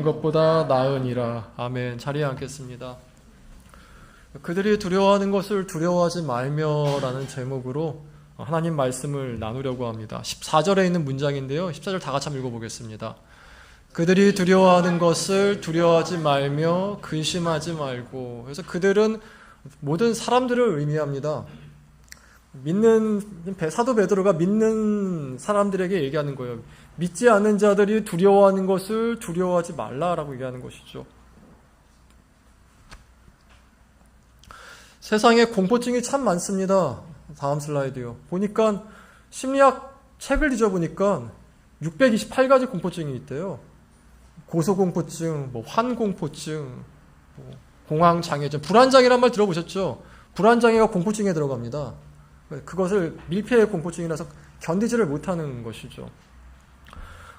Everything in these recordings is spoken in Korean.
것보다 나으니라. 아멘. 자리에 앉겠습니다. 그들이 두려워하는 것을 두려워하지 말며라는 제목으로 하나님 말씀을 나누려고 합니다. 14절에 있는 문장인데요. 14절 다 같이 한번 읽어보겠습니다. 그들이 두려워하는 것을 두려워하지 말며 근심하지 말고. 그래서 그들은 모든 사람들을 의미합니다. 사도 베드로가 믿는 사람들에게 얘기하는 거예요. 믿지 않는 자들이 두려워하는 것을 두려워하지 말라라고 얘기하는 것이죠. 세상에 공포증이 참 많습니다. 다음 슬라이드요. 보니까 심리학 책을 뒤져보니까 628가지 공포증이 있대요. 고소공포증, 환공포증, 공황장애증, 불안장애란 말 들어보셨죠? 불안장애가 공포증에 들어갑니다. 그것을 밀폐의 공포증이라서 견디지를 못하는 것이죠.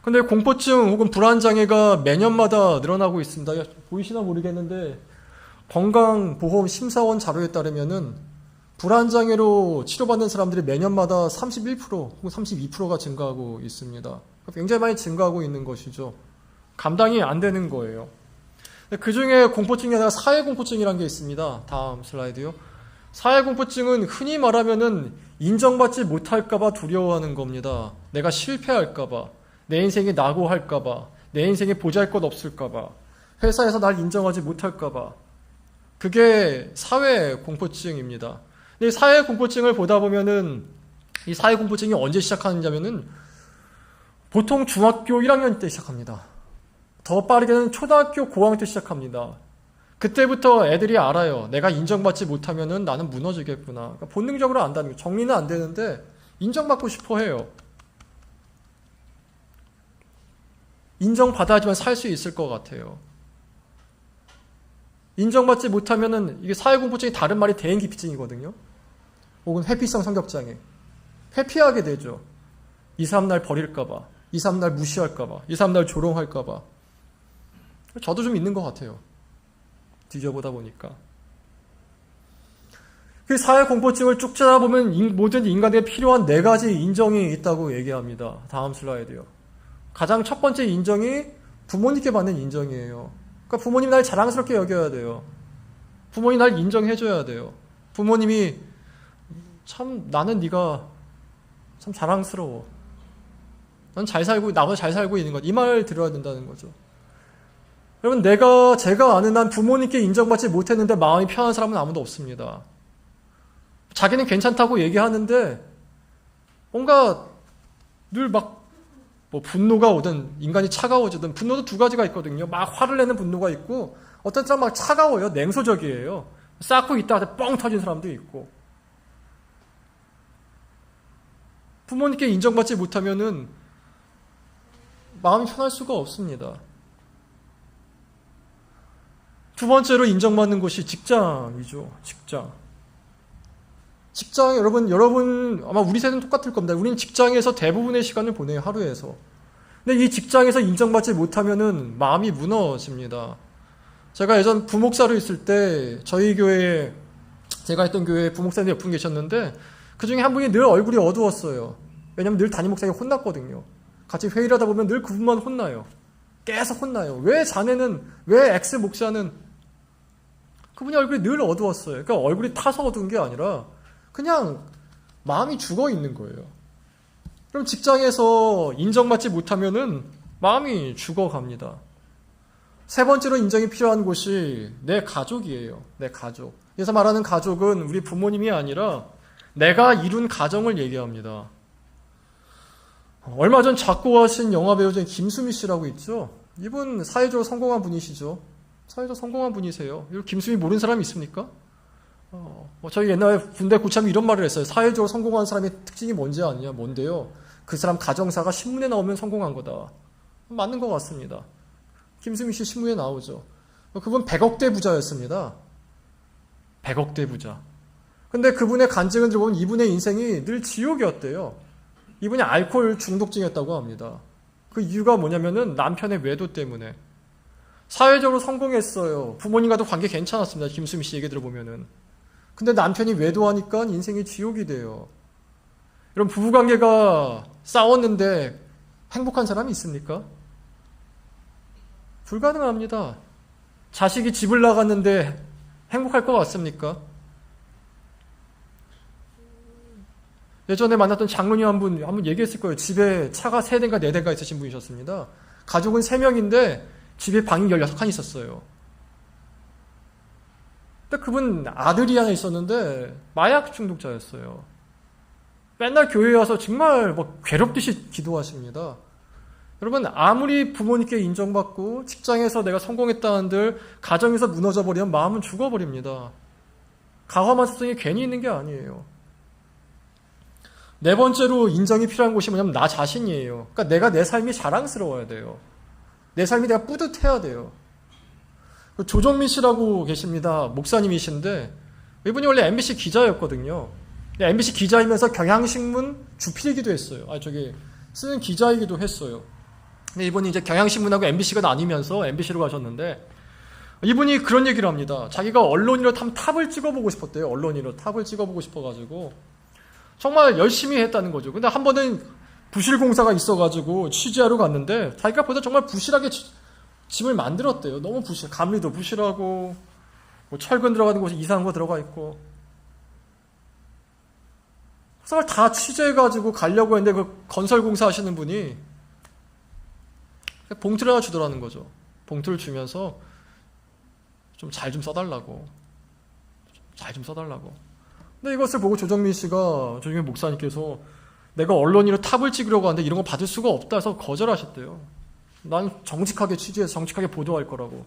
근데 공포증 혹은 불안장애가 매년마다 늘어나고 있습니다. 보이시나 모르겠는데 건강보험 심사원 자료에 따르면은 불안장애로 치료받는 사람들이 매년마다 31% 혹은 32%가 증가하고 있습니다. 굉장히 많이 증가하고 있는 것이죠. 감당이 안 되는 거예요. 그 중에 공포증이 아니라 사회공포증이라는 게 있습니다. 다음 슬라이드요. 사회공포증은 흔히 말하면은 인정받지 못할까봐 두려워하는 겁니다. 내가 실패할까봐, 내 인생이 낙오할까봐, 내 인생에 보잘것 없을까봐, 회사에서 날 인정하지 못할까봐. 그게 사회공포증입니다. 근데 사회공포증을 보다 보면은 이 사회공포증이 언제 시작하느냐면은 보통 중학교 1학년 때 시작합니다. 더 빠르게는 초등학교 고학년 때 시작합니다. 그때부터 애들이 알아요. 내가 인정받지 못하면은 나는 무너지겠구나. 그러니까 본능적으로 안다는 거예요. 정리는 안 되는데 인정받고 싶어 해요. 인정받아야지만 살 수 있을 것 같아요. 인정받지 못하면은 이게 사회공포증이 다른 말이 대인기피증이거든요. 혹은 회피성 성격장애. 회피하게 되죠. 이 사람 날 버릴까봐, 이 사람 날 무시할까봐, 이 사람 날 조롱할까봐. 저도 좀 있는 것 같아요. 뒤져보다 보니까. 그 사회공포증을 쭉 찾아보면 모든 인간에게 필요한 4가지 인정이 있다고 얘기합니다. 다음 슬라이드요. 가장 첫 번째 인정이 부모님께 받는 인정이에요. 그러니까 부모님 날 자랑스럽게 여겨야 돼요. 부모님 날 인정해줘야 돼요. 부모님이 참 나는 네가 참 자랑스러워. 넌 잘 살고 나보다 잘 살고 있는 것. 이 말 들어야 된다는 거죠. 여러분 제가 아는 한 부모님께 인정받지 못했는데 마음이 편한 사람은 아무도 없습니다. 자기는 괜찮다고 얘기하는데 뭔가 늘 분노가 오든 인간이 차가워지든 분노도 2가지가 있거든요. 막 화를 내는 분노가 있고 어떤 사람 막 차가워요. 냉소적이에요. 쌓고 있다가 뻥 터진 사람도 있고. 부모님께 인정받지 못하면은 마음이 편할 수가 없습니다. 두 번째로 인정받는 곳이 직장이죠. 직장 여러분 아마 우리 세대는 똑같을 겁니다. 우리는 직장에서 대부분의 시간을 보내요. 하루에서. 근데 이 직장에서 인정받지 못하면은 마음이 무너집니다. 제가 예전 부목사로 있을 때 저희 교회에 제가 했던 교회에 부목사님 몇 분 계셨는데 그중에 한 분이 늘 얼굴이 어두웠어요. 왜냐면 늘 담임 목사님이 혼났거든요. 같이 회의를 하다 보면 늘 그분만 혼나요. 계속 혼나요. 왜 X 목사는 그분이 얼굴이 늘 어두웠어요. 그러니까 얼굴이 타서 어두운 게 아니라 그냥 마음이 죽어 있는 거예요. 그럼 직장에서 인정받지 못하면은 마음이 죽어갑니다. 세 번째로 인정이 필요한 곳이 내 가족이에요. 내 가족. 그래서 말하는 가족은 우리 부모님이 아니라 내가 이룬 가정을 얘기합니다. 얼마 전 작고하신 영화배우 중에 김수미 씨라고 있죠. 이분 사회적으로 성공한 분이시죠. 사회적으로 성공한 분이세요. 김수미 모르는 사람이 있습니까? 저희 옛날에 군대 고참이 이런 말을 했어요. 사회적으로 성공한 사람의 특징이 뭔지 아느냐? 뭔데요? 그 사람 가정사가 신문에 나오면 성공한 거다. 맞는 것 같습니다. 김수미 씨 신문에 나오죠. 그분 100억대 부자였습니다. 100억대 부자. 근데 그분의 간증을 들어보면 이분의 인생이 늘 지옥이었대요. 이분이 알코올 중독증이었다고 합니다. 그 이유가 뭐냐면은 남편의 외도 때문에. 사회적으로 성공했어요. 부모님과도 관계 괜찮았습니다. 김수미 씨 얘기 들어보면은. 근데 남편이 외도하니까 인생이 지옥이 돼요. 여러분 부부관계가 싸웠는데 행복한 사람이 있습니까? 불가능합니다. 자식이 집을 나갔는데 행복할 것 같습니까? 예전에 만났던 장로님 한분 얘기했을 거예요. 집에 차가 3대인가 4대가 있으신 분이셨습니다. 가족은 3명인데 집에 방이 16칸 있었어요. 근데 그분 아들이 하나 있었는데 마약 중독자였어요. 맨날 교회에 와서 정말 괴롭듯이 기도하십니다. 여러분, 아무리 부모님께 인정받고 직장에서 내가 성공했다 한들 가정에서 무너져 버리면 마음은 죽어버립니다. 가화만성이 괜히 있는 게 아니에요. 4번째로 인정이 필요한 곳이 뭐냐면 나 자신이에요. 그러니까 내가 내 삶이 자랑스러워야 돼요. 내 삶이 내가 뿌듯해야 돼요. 조정민 씨라고 계십니다. 목사님이신데 이분이 원래 MBC 기자였거든요. MBC 기자이면서 경향신문 주필이기도 했어요. 쓰는 기자이기도 했어요. 근데 이분이 이제 경향신문하고 MBC가 나뉘면서 MBC로 가셨는데 이분이 그런 얘기를 합니다. 자기가 언론인으로 탑을 찍어보고 싶었대요. 언론인으로 탑을 찍어보고 싶어가지고 정말 열심히 했다는 거죠. 근데 한 번은 부실공사가 있어가지고 취재하러 갔는데 자기가 보다 정말 부실하게 집을 만들었대요. 너무 감리도 부실하고 철근 들어가는 곳에 이상한 거 들어가 있고 그걸 다 취재해가지고 가려고 했는데 그 건설공사 하시는 분이 봉투를 하나 주더라는 거죠. 봉투를 주면서 좀 잘 좀 써달라고. 근데 이것을 보고 조정민 목사님께서 내가 언론인으로 탑을 찍으려고 하는데 이런 거 받을 수가 없다 해서 거절하셨대요. 난 정직하게 취재해서 정직하게 보도할 거라고.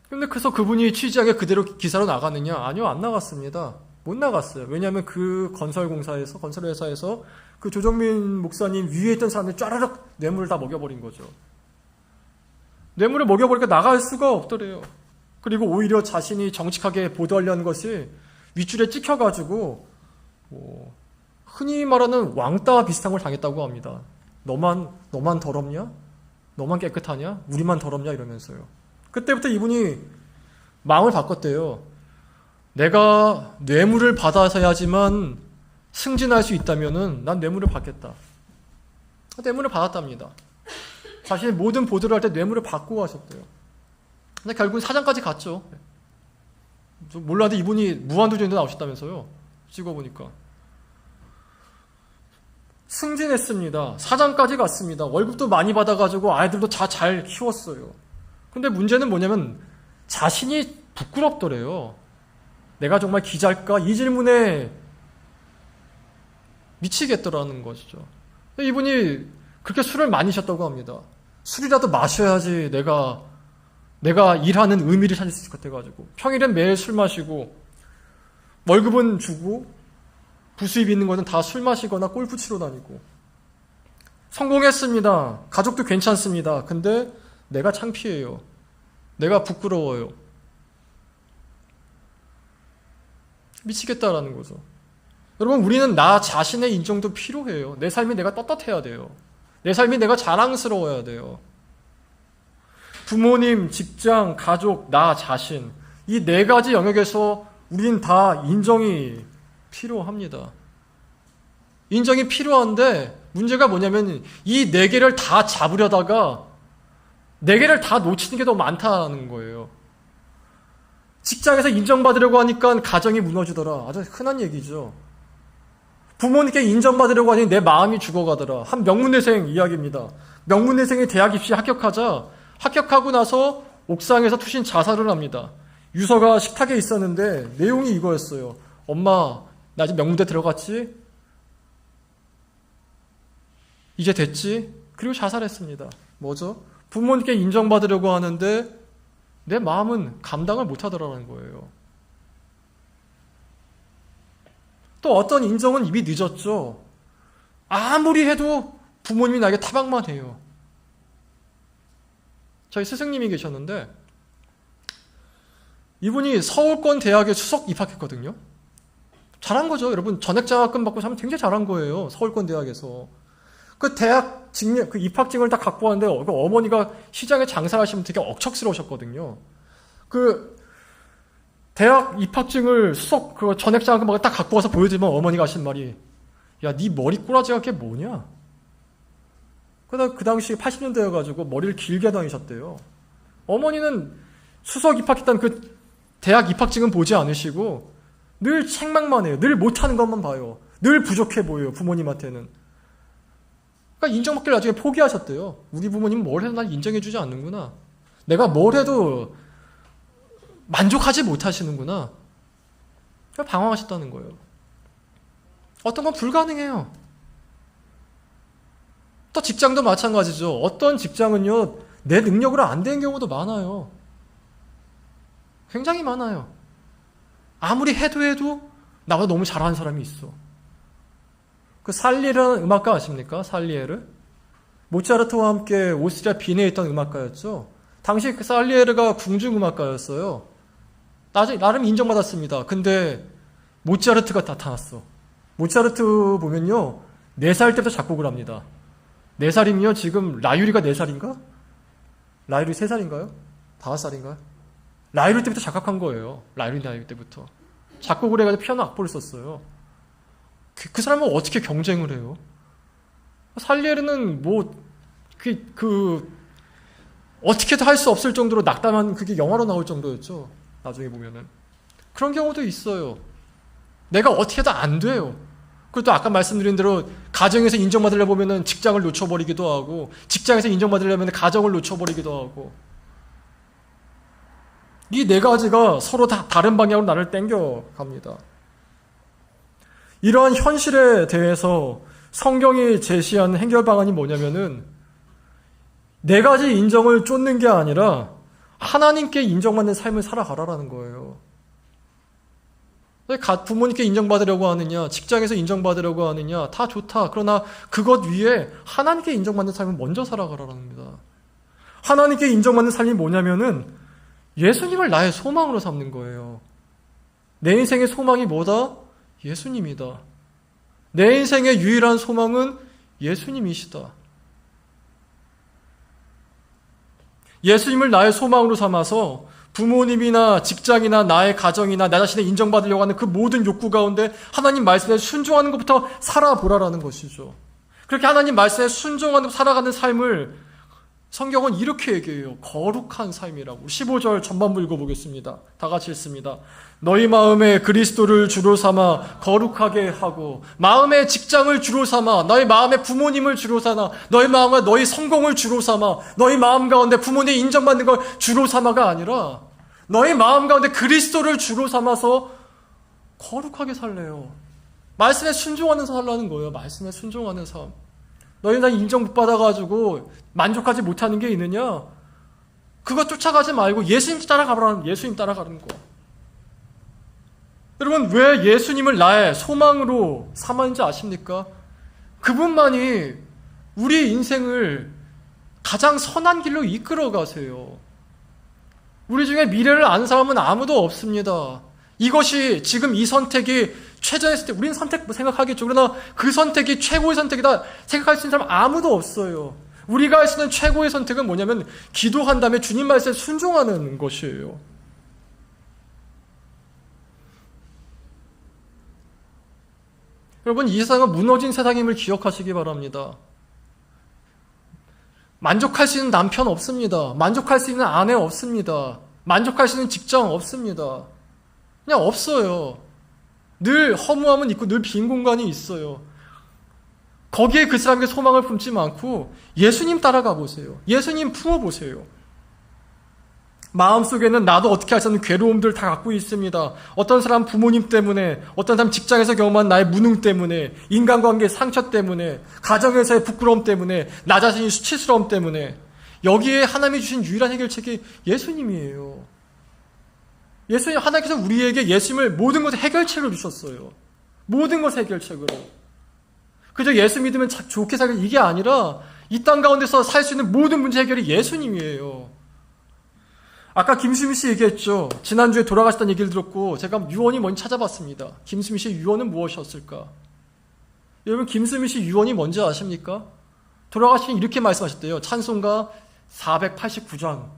근데 그래서 그분이 취재하게 그대로 기사로 나갔느냐? 아니요, 안 나갔습니다. 못 나갔어요. 왜냐하면 그 건설회사에서 그 조정민 목사님 위에 있던 사람들 쫘라락 뇌물을 다 먹여버린 거죠. 뇌물을 먹여버리니까 나갈 수가 없더래요. 그리고 오히려 자신이 정직하게 보도하려는 것이 윗줄에 찍혀가지고 흔히 말하는 왕따와 비슷한 걸 당했다고 합니다. 너만 더럽냐? 너만 깨끗하냐? 우리만 더럽냐? 이러면서요. 그때부터 이분이 마음을 바꿨대요. 내가 뇌물을 받아서야지만 승진할 수 있다면은 난 뇌물을 받겠다. 뇌물을 받았답니다. 자신이 모든 보도를 할 때 뇌물을 받고 하셨대요. 근데 결국은 사장까지 갔죠. 몰라도 이분이 무한도전에도 나오셨다면서요. 찍어보니까. 승진했습니다. 사장까지 갔습니다. 월급도 많이 받아가지고 아이들도 다 잘 키웠어요. 근데 문제는 뭐냐면 자신이 부끄럽더래요. 내가 정말 기자일까? 이 질문에 미치겠더라는 것이죠. 이분이 그렇게 술을 많이 마셨다고 합니다. 술이라도 마셔야지 내가 일하는 의미를 찾을 수 있을 것 같아가지고 평일엔 매일 술 마시고 월급은 주고 부수입 있는 거는 다 술 마시거나 골프 치러 다니고 성공했습니다. 가족도 괜찮습니다. 근데 내가 창피해요. 내가 부끄러워요. 미치겠다라는 거죠. 여러분, 우리는 나 자신의 인정도 필요해요. 내 삶이 내가 떳떳해야 돼요. 내 삶이 내가 자랑스러워야 돼요. 부모님, 직장, 가족, 나 자신, 이 4가지 영역에서 우린 다 인정이 필요합니다. 인정이 필요한데 문제가 뭐냐면 이 4개를 다 잡으려다가 4개를 다 놓치는 게 더 많다는 거예요. 직장에서 인정받으려고 하니까 가정이 무너지더라. 아주 흔한 얘기죠. 부모님께 인정받으려고 하니 내 마음이 죽어가더라. 한 명문대생 이야기입니다. 명문대생이 대학 입시 합격하고 나서 옥상에서 투신 자살을 합니다. 유서가 식탁에 있었는데 내용이 이거였어요. 엄마, 나 지금 명문대 들어갔지? 이제 됐지? 그리고 자살했습니다. 뭐죠? 부모님께 인정받으려고 하는데 내 마음은 감당을 못하더라는 거예요. 또 어떤 인정은 이미 늦었죠. 아무리 해도 부모님이 나에게 타박만 해요. 저희 스승님이 계셨는데 이분이 서울권 대학에 수석 입학했거든요. 잘한 거죠. 여러분, 전액장학금 받고 하면 굉장히 잘한 거예요. 서울권 대학에서. 그 대학 증명, 그 입학증을 다 갖고 왔는데 그 어머니가 시장에 장사하시면 되게 억척스러우셨거든요. 그 대학 입학증을 수석 그 전액장학금 딱 갖고 와서 보여주면 어머니가 하신 말이 야, 네 머리 꼬라지가 그게 뭐냐? 그러다 그 당시 80년대여가지고 머리를 길게 다니셨대요. 어머니는 수석 입학했다는 그 대학 입학증은 보지 않으시고 늘 책망만 해요. 늘 못하는 것만 봐요. 늘 부족해 보여요. 부모님한테는. 그러니까 인정받기를 나중에 포기하셨대요. 우리 부모님은 뭘 해도 날 인정해주지 않는구나. 내가 뭘 해도 만족하지 못하시는구나. 그러니까 방황하셨다는 거예요. 어떤 건 불가능해요. 또 직장도 마찬가지죠. 어떤 직장은요, 내 능력으로 안 되는 경우도 많아요. 굉장히 많아요. 아무리 해도 나보다 너무 잘하는 사람이 있어. 그 살리에라는 음악가 아십니까? 살리에르? 모차르트와 함께 오스트리아 빈에 있던 음악가였죠. 당시 그 살리에르가 궁중음악가였어요. 나름 인정받았습니다. 근데 모차르트가 나타났어. 모차르트 보면요, 4살 때부터 작곡을 합니다. 4살이면요, 지금 라유리가 4살인가? 라유리 3살인가요? 5살인가요? 라유리 때부터 작곡한 거예요. 라유리 때부터. 작곡을 해가지고 피아노 악보를 썼어요. 그 사람은 어떻게 경쟁을 해요? 살리에르는 어떻게도 할 수 없을 정도로 낙담한 그게 영화로 나올 정도였죠. 나중에 보면은. 그런 경우도 있어요. 내가 어떻게 해도 안 돼요. 그리고 또 아까 말씀드린 대로 가정에서 인정받으려 보면은 직장을 놓쳐버리기도 하고, 직장에서 인정받으려면 가정을 놓쳐버리기도 하고, 이 4가지가 서로 다 다른 방향으로 나를 땡겨갑니다. 이러한 현실에 대해서 성경이 제시한 해결 방안이 뭐냐면은 4가지 인정을 쫓는 게 아니라 하나님께 인정받는 삶을 살아가라라는 거예요. 부모님께 인정받으려고 하느냐, 직장에서 인정받으려고 하느냐, 다 좋다. 그러나 그것 위에 하나님께 인정받는 삶을 먼저 살아가라라는 겁니다. 하나님께 인정받는 삶이 뭐냐면은 예수님을 나의 소망으로 삼는 거예요. 내 인생의 소망이 뭐다? 예수님이다. 내 인생의 유일한 소망은 예수님이시다. 예수님을 나의 소망으로 삼아서 부모님이나 직장이나 나의 가정이나 나 자신을 인정받으려고 하는 그 모든 욕구 가운데 하나님 말씀에 순종하는 것부터 살아보라라는 것이죠. 그렇게 하나님 말씀에 순종하는 살아가는 삶을 성경은 이렇게 얘기해요. 거룩한 삶이라고. 15절 전반부 읽어보겠습니다. 다 같이 읽습니다. 너희 마음에 그리스도를 주로 삼아 거룩하게 하고, 마음의 직장을 주로 삼아, 너희 마음의 부모님을 주로 삼아, 너희 마음에 너희 성공을 주로 삼아, 너희 마음 가운데 부모님 인정받는 걸 주로 삼아가 아니라 너희 마음 가운데 그리스도를 주로 삼아서 거룩하게 살래요. 말씀에 순종하는 삶 살라는 거예요. 말씀에 순종하는 삶. 너희 나 인정 못 받아가지고 만족하지 못하는 게 있느냐? 그거 쫓아가지 말고 예수님 따라가라는 거. 여러분, 왜 예수님을 나의 소망으로 삼았는지 아십니까? 그분만이 우리 인생을 가장 선한 길로 이끌어 가세요. 우리 중에 미래를 아는 사람은 아무도 없습니다. 이것이 지금 이 선택이 최전의 선택, 우리는 선택 생각하겠죠. 그러나 그 선택이 최고의 선택이다 생각할 수 있는 사람 아무도 없어요. 우리가 할 수 있는 최고의 선택은 뭐냐면 기도한 다음에 주님 말씀에 순종하는 것이에요. 여러분, 이 세상은 무너진 세상임을 기억하시기 바랍니다. 만족할 수 있는 남편 없습니다. 만족할 수 있는 아내 없습니다. 만족할 수 있는 직장 없습니다. 그냥 없어요. 늘 허무함은 있고 늘 빈 공간이 있어요. 거기에 그 사람에게 소망을 품지 않고 예수님 따라가 보세요. 예수님 품어보세요. 마음속에는 나도 어떻게 할 수 없는 괴로움들 다 갖고 있습니다. 어떤 사람 부모님 때문에, 어떤 사람 직장에서 경험한 나의 무능 때문에, 인간관계의 상처 때문에, 가정에서의 부끄러움 때문에, 나 자신이 수치스러움 때문에. 여기에 하나님이 주신 유일한 해결책이 예수님이에요. 예수님, 하나님께서 우리에게 예수님을 모든 것의 해결책을 주셨어요. 모든 것의 해결책으로. 그저 예수 믿으면 좋게 살게 이게 아니라 이 땅 가운데서 살 수 있는 모든 문제 해결이 예수님이에요. 아까 김수미 씨 얘기했죠. 지난주에 돌아가셨다는 얘기를 들었고 제가 유언이 뭔지 찾아봤습니다. 김수미 씨의 유언은 무엇이었을까? 여러분, 김수미 씨 유언이 뭔지 아십니까? 돌아가시니 이렇게 말씀하셨대요. 찬송가 489장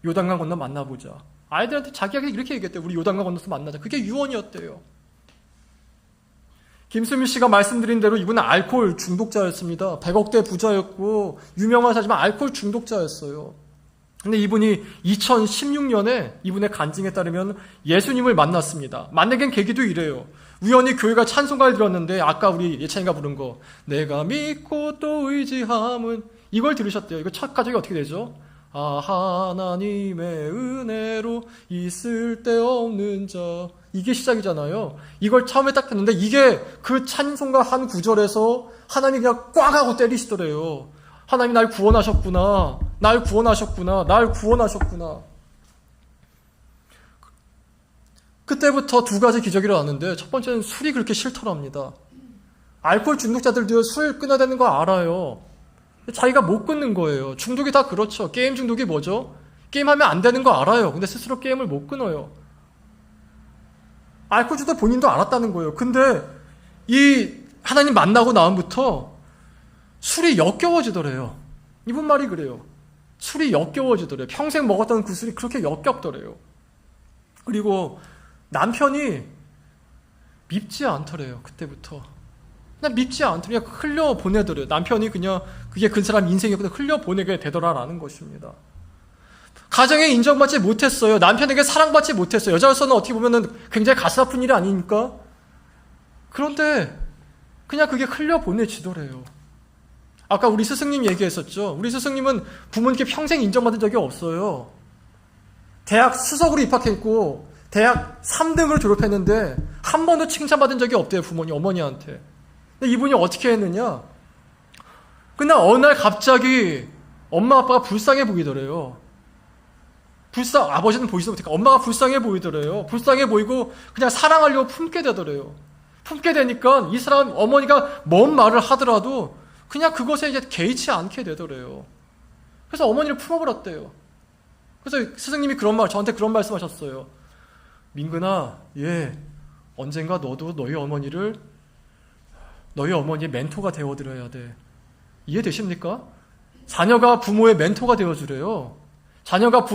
요단강 건너 만나보자. 아이들한테 자기가 이렇게 얘기했대요. 우리 요단강 건너서 만나자. 그게 유언이었대요. 김수미 씨가 말씀드린 대로 이분은 알코올 중독자였습니다. 100억대 부자였고 유명하지만 알코올 중독자였어요. 근데 이분이 2016년에 이분의 간증에 따르면 예수님을 만났습니다. 만나긴 계기도 이래요. 우연히 교회가 찬송가를 들었는데 아까 우리 예찬이가 부른 거 내가 믿고 또 의지함은 이걸 들으셨대요. 이거 첫 가족이 어떻게 되죠? 하나님의 은혜로 있을 데 없는 자, 이게 시작이잖아요. 이걸 처음에 딱 듣는데 이게 그 찬송가 한 구절에서 하나님이 그냥 꽉 하고 때리시더래요. 하나님이 날 구원하셨구나. 날 구원하셨구나. 날 구원하셨구나. 그때부터 두 가지 기적이 일어났는데 첫 번째는 술이 그렇게 싫더랍니다. 알코올 중독자들도 술 끊어야 되는 거 알아요. 자기가 못 끊는 거예요. 중독이 다 그렇죠. 게임 중독이 뭐죠? 게임하면 안 되는 거 알아요. 근데 스스로 게임을 못 끊어요. 알코올 중독 본인도 알았다는 거예요. 근데 이 하나님 만나고 나음부터 술이 역겨워지더래요. 이분 말이 그래요. 술이 역겨워지더래요. 평생 먹었던 그 술이 그렇게 역겹더래요. 그리고 남편이 밉지 않더래요. 그때부터. 그냥 밉지 않더래요. 그냥 흘려보내더래요. 남편이 그냥 그게 그 사람 인생이거든 흘려보내게 되더라라는 것입니다. 가정에 인정받지 못했어요. 남편에게 사랑받지 못했어요. 여자로서는 어떻게 보면 굉장히 가슴 아픈 일이 아닙니까? 그런데 그냥 그게 흘려보내지더래요. 아까 우리 스승님 얘기했었죠. 우리 스승님은 부모님께 평생 인정받은 적이 없어요. 대학 수석으로 입학했고 대학 3등으로 졸업했는데 한 번도 칭찬받은 적이 없대요. 부모님, 어머니한테. 근데 이분이 어떻게 했느냐? 그날 어느 날 갑자기 엄마 아빠가 불쌍해 보이더래요. 아버지는 보이지도 못했고 엄마가 불쌍해 보이더래요. 불쌍해 보이고 그냥 사랑하려고 품게 되더래요. 품게 되니까 이 사람 어머니가 뭔 말을 하더라도 그냥 그것에 이제 개의치 않게 되더래요. 그래서 어머니를 품어버렸대요. 그래서 스승님이 저한테 그런 말씀하셨어요. 민근아, 언젠가 너도 너희 어머니의 멘토가 되어드려야 돼. 이해되십니까? 자녀가 부모의 멘토가 되어주래요. 자녀가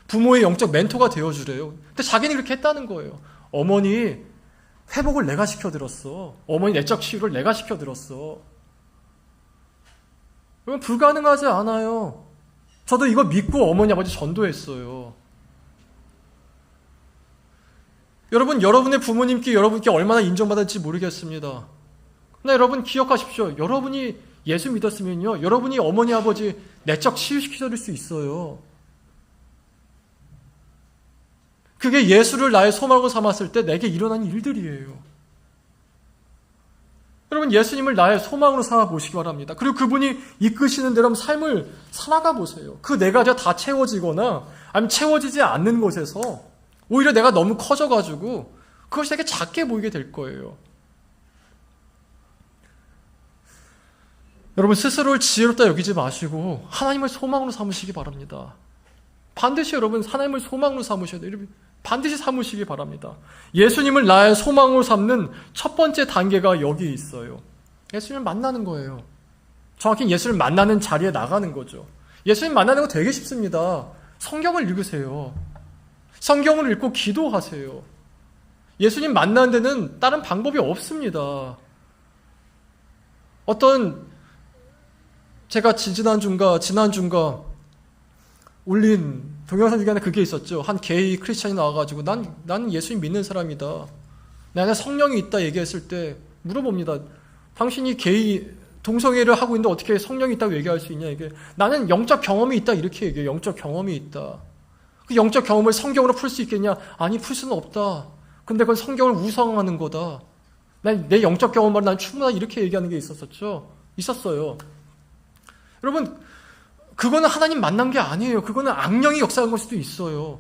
부모의 영적 멘토가 되어주래요. 근데 자기는 그렇게 했다는 거예요. 어머니 회복을 내가 시켜드렸어. 어머니 내적 치유를 내가 시켜드렸어. 그럼 불가능하지 않아요. 저도 이거 믿고 어머니 아버지 전도했어요. 여러분의 부모님께 여러분께 얼마나 인정받을지 모르겠습니다. 근데 여러분 기억하십시오. 여러분이 예수 믿었으면요. 여러분이 어머니 아버지 내적 치유시켜드릴 수 있어요. 그게 예수를 나의 소망으로 삼았을 때 내게 일어난 일들이에요. 여러분 예수님을 나의 소망으로 삼아 보시기 바랍니다. 그리고 그분이 이끄시는 대로 삶을 살아가 보세요. 그 네 가지가 다 채워지거나 아니면 채워지지 않는 곳에서 오히려 내가 너무 커져가지고 그것이 되게 작게 보이게 될 거예요. 여러분 스스로를 지혜롭다 여기지 마시고 하나님을 소망으로 삼으시기 바랍니다. 반드시 여러분 하나님을 소망으로 삼으셔야 돼요. 반드시 삼으시기 바랍니다. 예수님을 나의 소망으로 삼는 첫 번째 단계가 여기 있어요. 예수님을 만나는 거예요. 정확히 예수를 만나는 자리에 나가는 거죠. 예수님 만나는 거 되게 쉽습니다. 성경을 읽으세요. 성경을 읽고 기도하세요. 예수님 만나는 데는 다른 방법이 없습니다. 제가 지난주인가 올린 동영상 중에 하나 그게 있었죠. 한 게이 크리스찬이 나와가지고 나는 예수님 믿는 사람이다. 내 안에 성령이 있다 얘기했을 때 물어봅니다. 당신이 게이 동성애를 하고 있는데 어떻게 성령이 있다고 얘기할 수 있냐 이게. 나는 영적 경험이 있다 이렇게 얘기해요. 영적 경험이 있다. 그 영적 경험을 성경으로 풀 수 있겠냐? 아니 풀 수는 없다. 근데 그건 성경을 우상하는 거다. 내 영적 경험만 난 충분하다 이렇게 얘기하는 게 있었어요. 여러분 그거는 하나님 만난 게 아니에요. 그거는 악령이 역사한 걸 수도 있어요.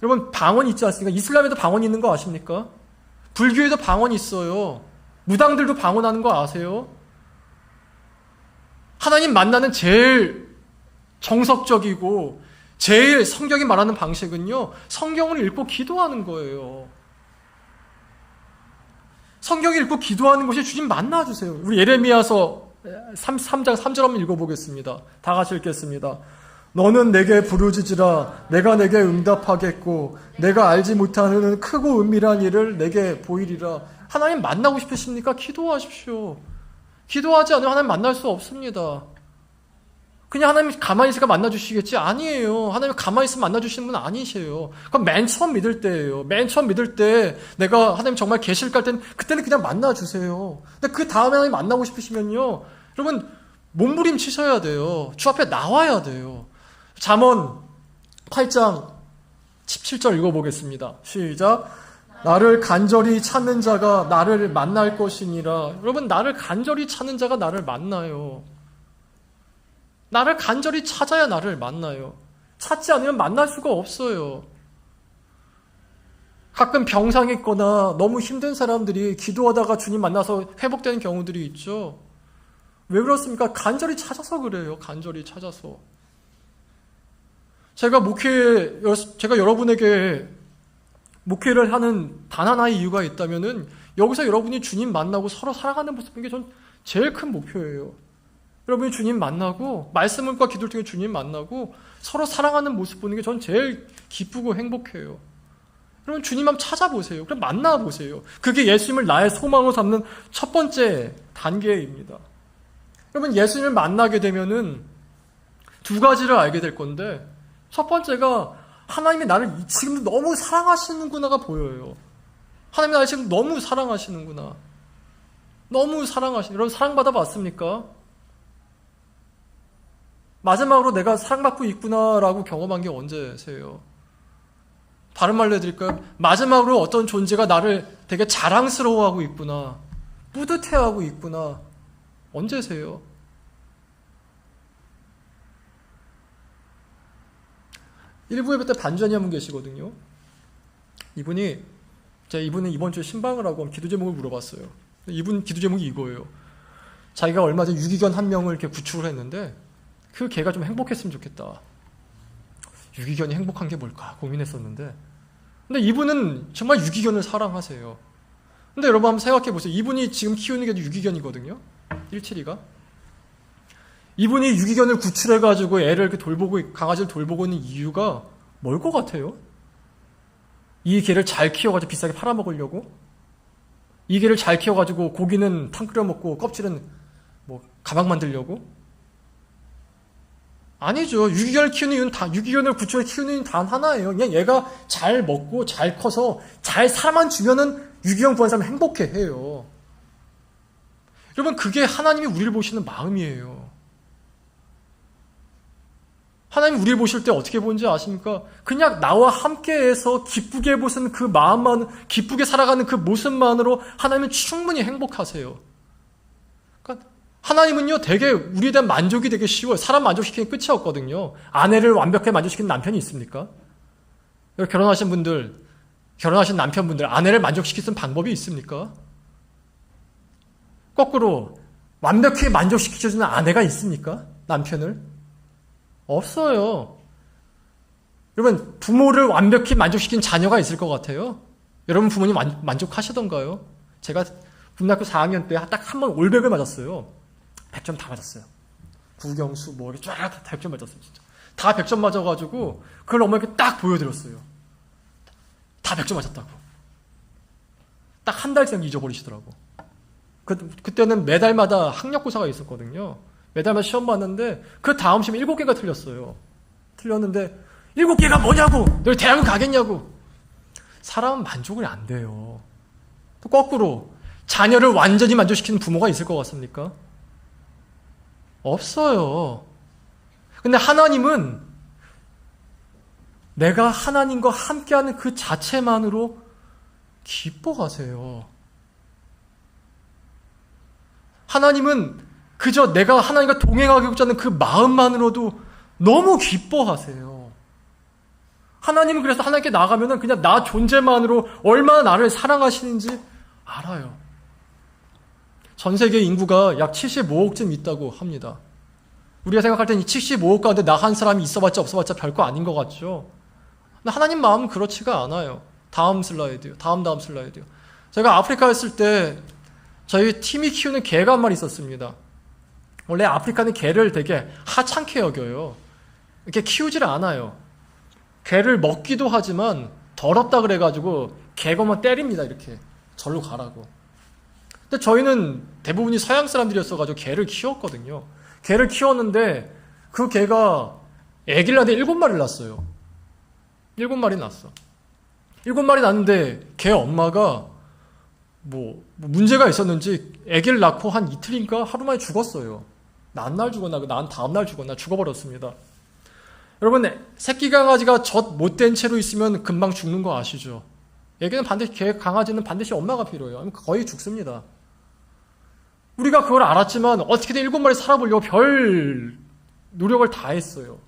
여러분 방언 있지 않습니까? 이슬람에도 방언 있는 거 아십니까? 불교에도 방언 있어요. 무당들도 방언하는 거 아세요? 하나님 만나는 제일 정석적이고 제일 성경이 말하는 방식은요. 성경을 읽고 기도하는 거예요. 성경을 읽고 기도하는 것이 주님 만나주세요. 우리 예레미야서 3장 3절 한번 읽어보겠습니다. 다 같이 읽겠습니다. 너는 내게 부르짖으라. 내가 내게 응답하겠고 내가 알지 못하는 크고 은밀한 일을 내게 보이리라. 하나님 만나고 싶으십니까? 기도하십시오. 기도하지 않으면 하나님 만날 수 없습니다. 그냥 하나님 가만히 있으니까 만나주시겠지? 아니에요. 하나님 가만히 있으면 만나주시는 분 아니세요. 그건 맨 처음 믿을 때예요. 맨 처음 믿을 때 내가 하나님 정말 계실까 할 때는 그때는 그냥 만나주세요. 근데 그 다음에 하나님 만나고 싶으시면요, 여러분 몸부림치셔야 돼요. 주 앞에 나와야 돼요. 잠언 8장 17절 읽어보겠습니다. 시작. 나를 간절히 찾는 자가 나를 만날 것이니라. 여러분, 나를 간절히 찾는 자가 나를 만나요. 나를 간절히 찾아야 나를 만나요. 찾지 않으면 만날 수가 없어요. 가끔 병상에 있거나 너무 힘든 사람들이 기도하다가 주님 만나서 회복되는 경우들이 있죠. 왜 그렇습니까? 간절히 찾아서 그래요. 간절히 찾아서. 제가 여러분에게 목회를 하는 단 하나의 이유가 있다면은 여기서 여러분이 주님 만나고 서로 살아가는 모습, 이게 전 제일 큰 목표예요. 여러분이 주님 만나고 말씀과 기도를 통해 주님 만나고 서로 사랑하는 모습 보는 게 전 제일 기쁘고 행복해요. 여러분 주님 한번 찾아보세요. 그럼 만나보세요. 그게 예수님을 나의 소망으로 삼는 첫 번째 단계입니다. 여러분 예수님을 만나게 되면은 두 가지를 알게 될 건데, 첫 번째가 하나님이 나를 지금 너무 사랑하시는구나가 보여요. 하나님이 나를 지금 너무 사랑하시는구나. 너무 사랑하시는. 여러분 사랑받아 봤습니까? 마지막으로 내가 사랑받고 있구나라고 경험한 게 언제세요? 다른 말로 해드릴까요? 마지막으로 어떤 존재가 나를 되게 자랑스러워하고 있구나, 뿌듯해하고 있구나, 언제세요? 일부 예배 때 반주하는 분 계시거든요. 이분은 이번 주에 신방을 하고 기도 제목을 물어봤어요. 이분 기도 제목이 이거예요. 자기가 얼마 전에 유기견 한 명을 이렇게 구출을 했는데 그 개가 좀 행복했으면 좋겠다. 유기견이 행복한 게 뭘까 고민했었는데, 근데 이분은 정말 유기견을 사랑하세요. 근데 여러분 한번 생각해 보세요. 이분이 지금 키우는 게 유기견이거든요. 172가. 이분이 유기견을 구출해가지고 애를 강아지를 돌보고 있는 이유가 뭘 것 같아요? 이 개를 잘 키워가지고 비싸게 팔아먹으려고? 이 개를 잘 키워가지고 고기는 탕 끓여 먹고 껍질은 가방 만들려고? 아니죠. 유기견을 구출해 키우는 이유는 단 하나예요. 그냥 얘가 잘 먹고 잘 커서 잘 살만 주면은 유기견 구한 사람이 행복해 해요. 여러분 그게 하나님이 우리를 보시는 마음이에요. 하나님 우리를 보실 때 어떻게 보는지 아십니까? 그냥 나와 함께해서 기쁘게 보시는 그 마음만, 기쁘게 살아가는 그 모습만으로 하나님은 충분히 행복하세요. 그러니까 하나님은요 되게 우리에 대한 만족이 되게 쉬워요. 사람 만족시키는 끝이 없거든요. 아내를 완벽하게 만족시키는 남편이 있습니까? 결혼하신 남편분들 아내를 만족시킬 수 있는 방법이 있습니까? 거꾸로 완벽히 만족시켜주는 아내가 있습니까? 남편을? 없어요. 여러분 부모를 완벽히 만족시킨 자녀가 있을 것 같아요? 여러분 부모님 만족하시던가요? 제가 국민학교 4학년 때 딱 한 번 올백을 맞았어요. 100점 다 맞았어요. 국영수 이렇게 쫙 다 100점 맞았어요. 진짜 다 100점 맞아가지고 그걸 어머니께 딱 보여드렸어요. 다 100점 맞았다고. 딱 한 달씩 잊어버리시더라고. 그때는 매달마다 학력고사가 있었거든요. 매달마다 시험 봤는데 그 다음 시험 7개가 틀렸어요. 틀렸는데 7개가 뭐냐고! 너 대학을 가겠냐고! 사람은 만족이 안 돼요. 또 거꾸로 자녀를 완전히 만족시키는 부모가 있을 것 같습니까? 없어요. 근데 하나님은 내가 하나님과 함께하는 그 자체만으로 기뻐하세요. 하나님은 그저 내가 하나님과 동행하고자 하는 그 마음만으로도 너무 기뻐하세요. 하나님은 그래서 하나님께 나가면은 그냥 나 존재만으로 얼마나 나를 사랑하시는지 알아요. 전 세계 인구가 약 75억쯤 있다고 합니다. 우리가 생각할 땐 이 75억 가운데 나 한 사람이 있어봤자 없어봤자 별거 아닌 것 같죠. 근데 하나님 마음은 그렇지가 않아요. 다음 슬라이드요. 다음 슬라이드요. 제가 아프리카에 있을 때 저희 팀이 키우는 개가 한 마리 있었습니다. 원래 아프리카는 개를 되게 하찮게 여겨요. 이렇게 키우질 않아요. 개를 먹기도 하지만 더럽다 그래가지고 개거만 때립니다. 이렇게 절로 가라고. 근데 저희는 대부분이 서양 사람들이었어가지고 개를 키웠거든요. 개를 키웠는데 그 개가 아기를 낳는데 7마리를 낳았어요. 7마리 낳았어. 7마리 낳았는데 개 엄마가 뭐 문제가 있었는지 아기를 낳고 한 이틀인가 하루 만에 죽었어요. 낳은 날 죽었나 낳은 다음 날 죽었나 죽어버렸습니다. 여러분, 새끼 강아지가 젖 못된 채로 있으면 금방 죽는 거 아시죠? 애기는 반드시, 강아지는 반드시 엄마가 필요해요. 거의 죽습니다. 우리가 그걸 알았지만 어떻게든 7마리 살아보려고 별 노력을 다 했어요.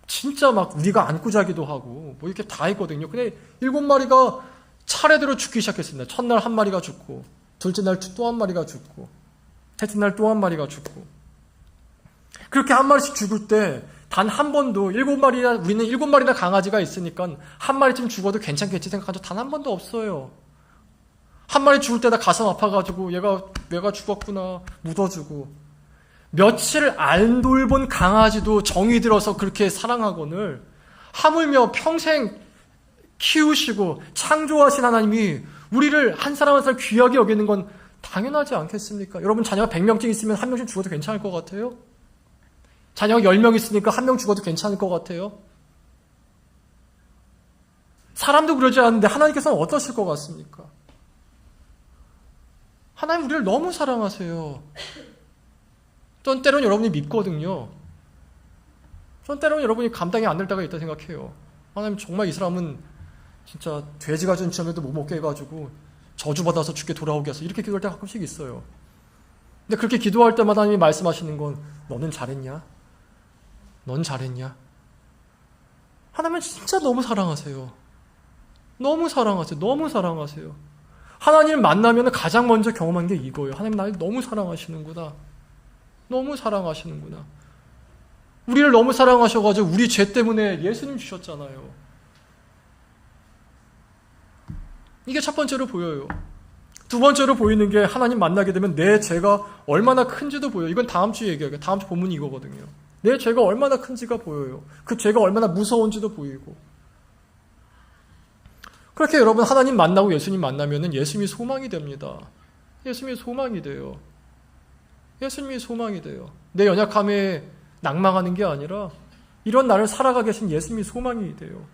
진짜 막 우리가 안고 자기도 하고 뭐 이렇게 다 했거든요. 근데 7마리가 차례대로 죽기 시작했습니다. 첫날 1마리가 죽고, 둘째 날 또 1마리가 죽고, 셋째 날 또 1마리가 죽고. 그렇게 1마리씩 죽을 때 단 한 번도 우리는 7마리나 강아지가 있으니까 1마리쯤 죽어도 괜찮겠지 생각한 적 단 한 번도 없어요. 1마리 죽을 때다 가슴 아파가지고 얘가 죽었구나 묻어주고, 며칠 안 돌본 강아지도 정이 들어서 그렇게 사랑하거늘 하물며 평생 키우시고 창조하신 하나님이 우리를 한 사람 한 사람 귀하게 여기는 건 당연하지 않겠습니까? 여러분, 자녀가 100명쯤 있으면 1명씩 죽어도 괜찮을 것 같아요? 자녀가 10명 있으니까 1명 죽어도 괜찮을 것 같아요? 사람도 그러지 않는데 하나님께서는 어떠실 것 같습니까? 하나님 우리를 너무 사랑하세요. 전 때로는 여러분이 밉거든요. 전 때로는 여러분이 감당이 안 될 때가 있다 생각해요. 하나님 정말 이 사람은 진짜 돼지가 준 점에도 못 먹게 해가지고 저주받아서 죽게 돌아오게 해서 이렇게 기도할 때가 가끔씩 있어요. 근데 그렇게 기도할 때마다 하나님이 말씀하시는 건 너는 잘했냐? 넌 잘했냐? 하나님은 진짜 너무 사랑하세요. 너무 사랑하세요. 너무 사랑하세요. 하나님을 만나면 가장 먼저 경험한 게 이거예요. 하나님 나를 너무 사랑하시는구나. 너무 사랑하시는구나. 우리를 너무 사랑하셔가지고 우리 죄 때문에 예수님 주셨잖아요. 이게 첫 번째로 보여요. 두 번째로 보이는 게 하나님 만나게 되면 내 죄가 얼마나 큰지도 보여요. 이건 다음 주에 얘기해요. 다음 주 본문이 이거거든요. 내 죄가 얼마나 큰지가 보여요. 그 죄가 얼마나 무서운지도 보이고. 그렇게 여러분 하나님 만나고 예수님 만나면 예수님이 소망이 됩니다. 예수님이 소망이 돼요. 예수님이 소망이 돼요. 내 연약함에 낭망하는 게 아니라 이런 나를 살아가 계신 예수님이 소망이 돼요.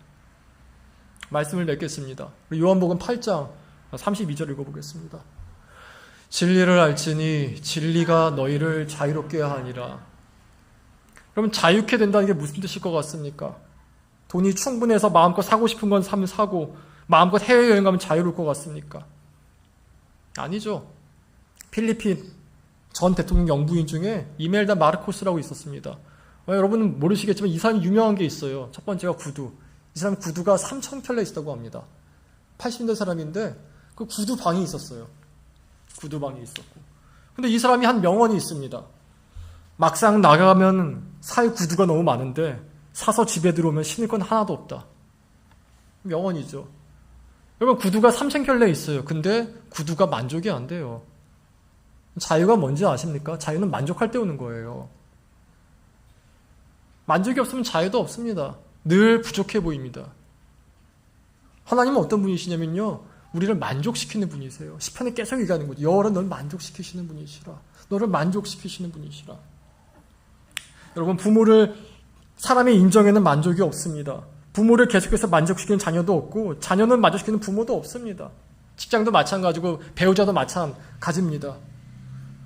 말씀을 맺겠습니다. 요한복음 8장 32절 읽어보겠습니다. 진리를 알지니 진리가 너희를 자유롭게 하니라. 그럼 자유케 된다는 게 무슨 뜻일 것 같습니까? 돈이 충분해서 마음껏 사고 싶은 건 사고 마음껏 해외여행 가면 자유로울 것 같습니까? 아니죠. 필리핀 전 대통령 영부인 중에 이멜다 마르코스라고 있었습니다. 여러분은 모르시겠지만 이 사람이 유명한 게 있어요. 첫 번째가 구두. 이 사람 구두가 3,000켤레 있었다고 합니다. 80대 사람인데 그 구두 방이 있었어요. 구두 방이 있었고. 근데 이 사람이 한 명언이 있습니다. 막상 나가면 살 구두가 너무 많은데 사서 집에 들어오면 신을 건 하나도 없다. 명언이죠. 여러분, 구두가 3,000켤레 있어요. 근데 구두가 만족이 안 돼요. 자유가 뭔지 아십니까? 자유는 만족할 때 오는 거예요. 만족이 없으면 자유도 없습니다. 늘 부족해 보입니다. 하나님은 어떤 분이시냐면요, 우리를 만족시키는 분이세요. 시편에 계속 얘기하는 거죠. 여호와는 너를 만족시키시는 분이시라. 너를 만족시키시는 분이시라. 여러분, 부모를 사람의 인정에는 만족이 없습니다. 부모를 계속해서 만족시키는 자녀도 없고 자녀는 만족시키는 부모도 없습니다. 직장도 마찬가지고 배우자도 마찬가지입니다.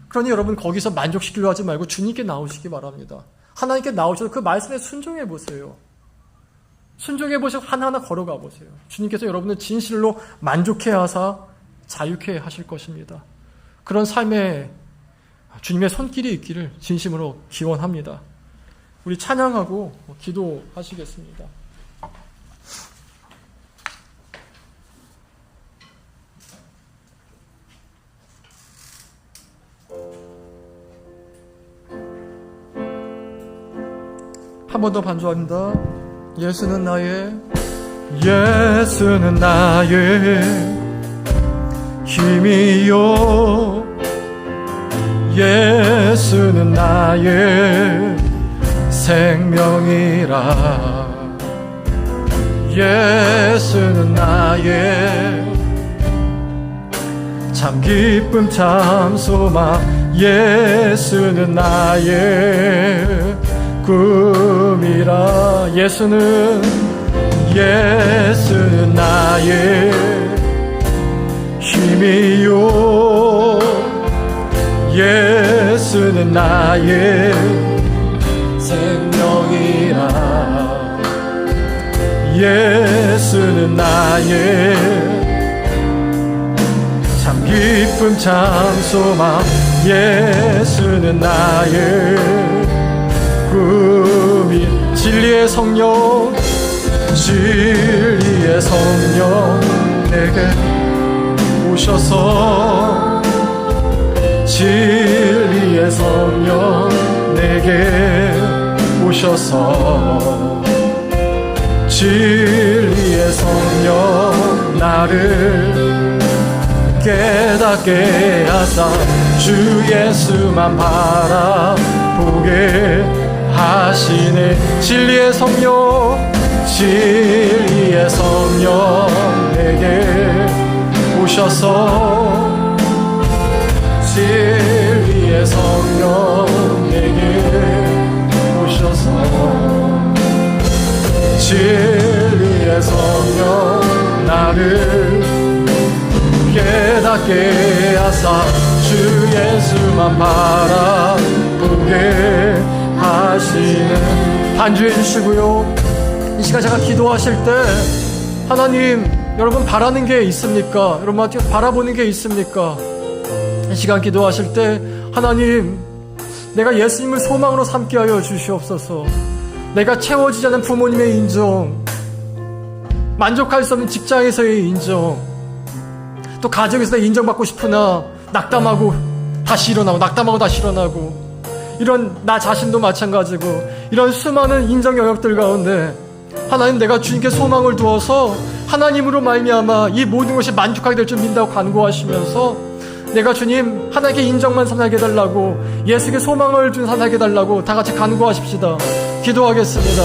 그러니 여러분, 거기서 만족시키려 하지 말고 주님께 나오시기 바랍니다. 하나님께 나오셔서 그 말씀에 순종해 보세요. 순종해 보시고 하나하나 걸어가 보세요. 주님께서 여러분을 진실로 만족해 하사 자유케 하실 것입니다. 그런 삶에 주님의 손길이 있기를 진심으로 기원합니다. 우리 찬양하고 기도하시겠습니다. 한 번 더 반주합니다. 예수는 나의 힘이요, 예수는 나의 생명이라. 예수는 나의 참 기쁨 참 소망. 예수는 나의 꿈이라. 예수는 나의 힘이요. 예수는 나의 생명이라. 예수는 나의 참 기쁨 참 소망. 예수는 나의 꿈이. 진리의 성령, 진리의 성령 내게 오셔서. 진리의 성령 내게 오셔서. 진리의 성령 나를 깨닫게 하사 주 예수만 바라보게 하시네. 진리의 성령, 진리의 성령 내게 오셔서. 진리의 성령 내게 오셔서. 진리의 성령 나를 깨닫게 하사 주 예수만 바라보게 하시는. 반주해 주시고요. 이 시간 제가 기도하실 때 하나님, 여러분 바라는 게 있습니까? 여러분 바라보는 게 있습니까? 이 시간 기도하실 때 하나님, 내가 예수님을 소망으로 삼게 하여 주시옵소서. 내가 채워지지 않은 부모님의 인정, 만족할 수 없는 직장에서의 인정, 또 가정에서 인정받고 싶으나 낙담하고 다시 일어나고, 낙담하고 다시 일어나고, 이런 나 자신도 마찬가지고, 이런 수많은 인정 영역들 가운데 하나님, 내가 주님께 소망을 두어서 하나님으로 말미암아 이 모든 것이 만족하게 될 줄 믿는다고 간구하시면서, 내가 주님 하나님께 인정만 살게 해달라고, 예수께 소망을 둔 살게 해달라고 다 같이 간구하십시다. 기도하겠습니다.